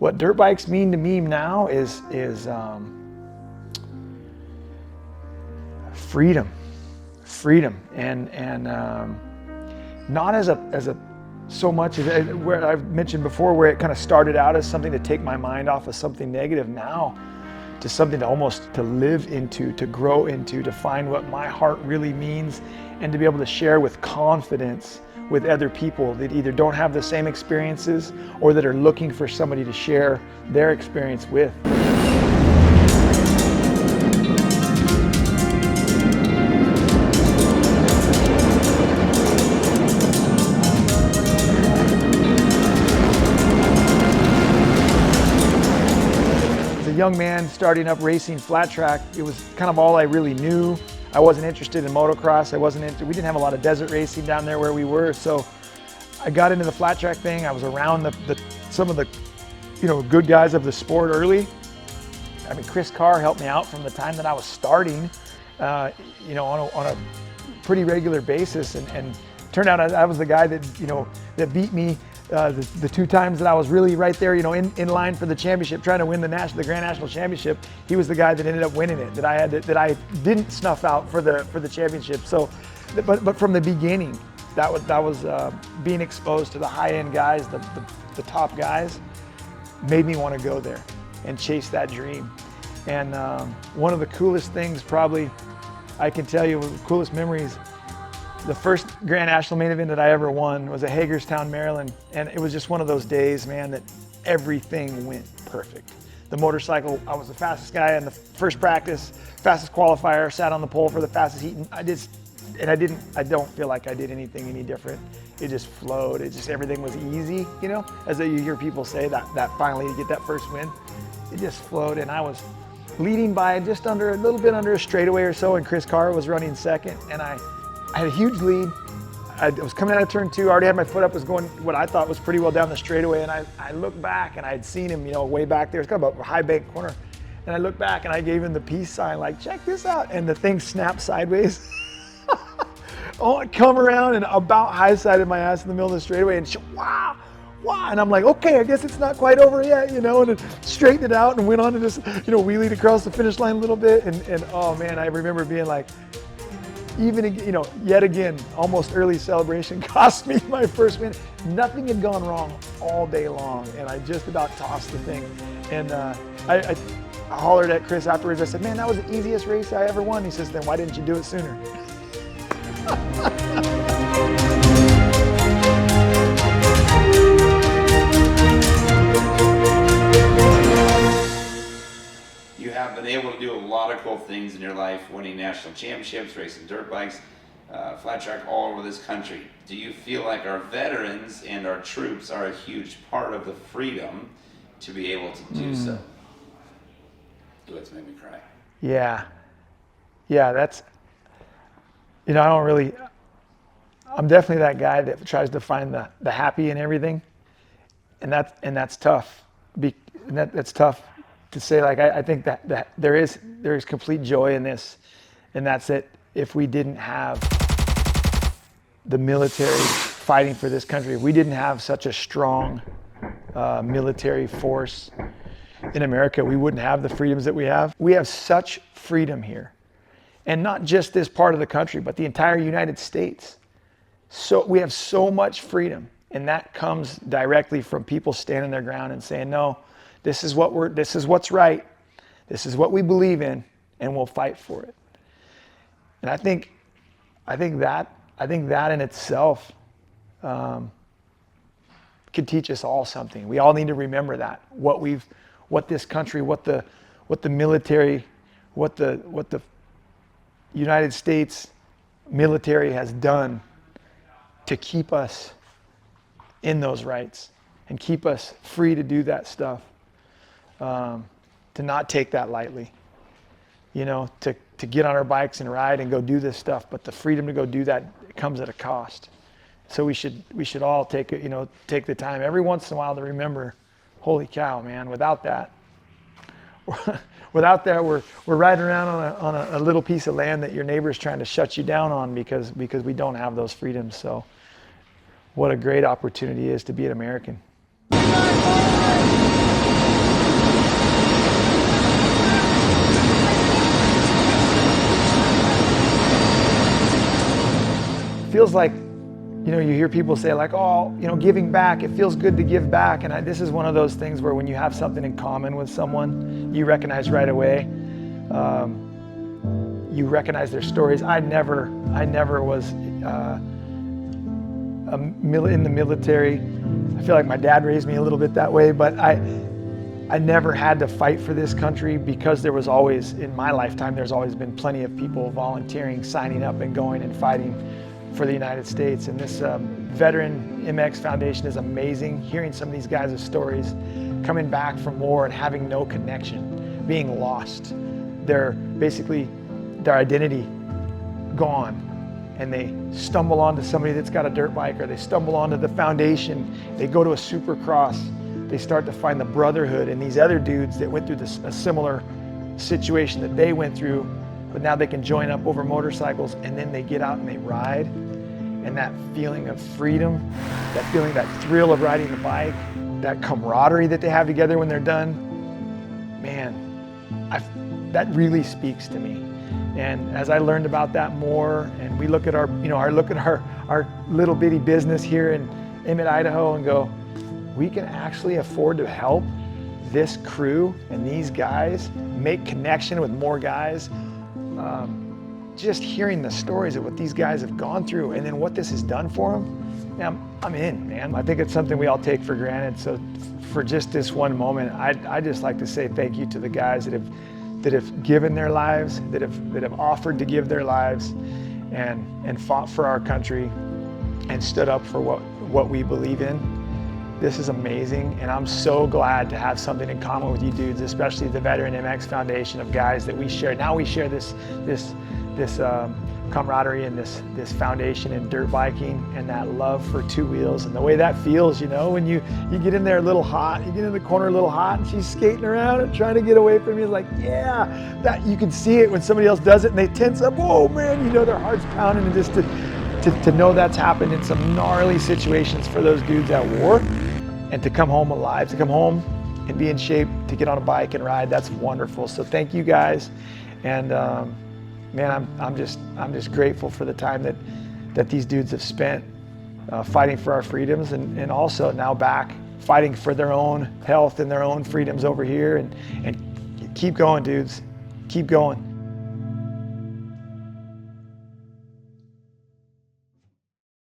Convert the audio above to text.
what dirt bikes mean to me now is freedom, and not as a so much as where I've mentioned before, where it kind of started out as something to take my mind off of something negative, now to something to almost to live into, to grow into, to find what my heart really means, and to be able to share with confidence with other people that either don't have the same experiences or that are looking for somebody to share their experience with. Young man starting up racing flat track, it was kind of all I really knew. I wasn't interested in motocross. We didn't have a lot of desert racing down there where we were, so I got into the flat track thing. I was around some of the good guys of the sport early. I mean, Chris Carr helped me out from the time that I was starting, on a pretty regular basis, and turned out I was the guy that beat me the 2 times that I was really right there, in line for the championship, trying to win the Grand National Championship. He was the guy that ended up winning it, that I didn't snuff out for the championship. So, but from the beginning, that was being exposed to the high-end guys, the top guys, made me want to go there and chase that dream. And one of the coolest things, probably, I can tell you, coolest memories. The first Grand National main event that I ever won was at Hagerstown, Maryland. And it was just one of those days, man, that everything went perfect. The motorcycle, I was the fastest guy in the first practice, fastest qualifier, sat on the pole for the fastest heat. And I don't feel like I did anything any different. It just flowed. Everything was easy, as you hear people say, that finally to get that first win. It just flowed, and I was leading by just a little bit under a straightaway or so, and Chris Carr was running second, and I had a huge lead. I was coming out of turn 2, I already had my foot up, was going what I thought was pretty well down the straightaway, and I looked back and I had seen him, way back there. It's kind of a high bank corner. And I looked back and I gave him the peace sign, like, check this out. And the thing snapped sideways. Oh, I come around and about high-sided my ass in the middle of the straightaway, and wow. And I'm like, okay, I guess it's not quite over yet, and then straightened it out and went on to just, wheelied across the finish line a little bit. And oh man, I remember being like, even, yet again, almost early celebration cost me my first win. Nothing had gone wrong all day long, and I just about tossed the thing. And I hollered at Chris afterwards. I said, man, that was the easiest race I ever won. He says, then why didn't you do it sooner? You have been able to do a lot of cool things in your life, winning national championships, racing dirt bikes, flat track all over this country. Do you feel like our veterans and our troops are a huge part of the freedom to be able to do so? Ooh, it's made me cry. Yeah, that's, I'm definitely that guy that tries to find the happy in everything, and that's tough. That's tough to say. Like, I think that there is complete joy in this, and that's it. If we didn't have the military fighting for this country, if we didn't have such a strong military force in America, we wouldn't have the freedoms that we have. We have such freedom here, and not just this part of the country, but the entire United States. So we have so much freedom, and that comes directly from people standing their ground and saying, no, this is what's right. This is what we believe in, and we'll fight for it. And I think that in itself can teach us all something. We all need to remember that, what this country, what the military, what the United States military has done to keep us in those rights and keep us free to do that stuff, to not take that lightly, to get on our bikes and ride and go do this stuff. But the freedom to go do that comes at a cost. So we should all take the time every once in a while to remember, holy cow, man, without that, we're riding around on a little piece of land that your neighbor's trying to shut you down on because we don't have those freedoms. So what a great opportunity it is to be an American. feels like, you know, you hear people say like, oh, you know, giving back, it feels good to give back. And this is one of those things where when you have something in common with someone, you recognize right away. You recognize their stories. I never was in the military. I feel like my dad raised me a little bit that way, but I never had to fight for this country because there was always, in my lifetime, there's always been plenty of people volunteering, signing up and going and fighting for the United States. And this Veteran MX Foundation is amazing. Hearing some of these guys' stories, coming back from war and having no connection, being lost. They're basically, their identity gone, and they stumble onto somebody that's got a dirt bike, or they stumble onto the foundation, they go to a supercross, they start to find the brotherhood and these other dudes that went through a similar situation that they went through, but now they can join up over motorcycles, and then they get out and they ride, and that feeling of freedom, that feeling, that thrill of riding the bike, that camaraderie that they have together when they're done, man, that really speaks to me. And as I learned about that more, and we look at our little bitty business here in Emmett, Idaho, and go, we can actually afford to help this crew and these guys make connection with more guys. Just hearing the stories of what these guys have gone through and then what this has done for them, man, I'm in, man. I think it's something we all take for granted. So for just this one moment, I'd just like to say thank you to the guys that have given their lives, that have offered to give their lives, and fought for our country and stood up for what we believe in. This is amazing, and I'm so glad to have something in common with you dudes, especially the Veteran MX Foundation of guys that we share. Now we share this camaraderie and this foundation in dirt biking and that love for two wheels, and the way that feels, you know, when you get in there a little hot, you get in the corner a little hot, and she's skating around and trying to get away from you. It's like, yeah, that you can see it when somebody else does it and they tense up. Whoa, man, you know, their heart's pounding, and just to know that's happened in some gnarly situations for those dudes at war, and to come home alive, to come home and be in shape to get on a bike and ride, that's wonderful. So thank you guys, and man, I'm just grateful for the time that these dudes have spent fighting for our freedoms, and also now back fighting for their own health and their own freedoms over here. And keep going, dudes. Keep going.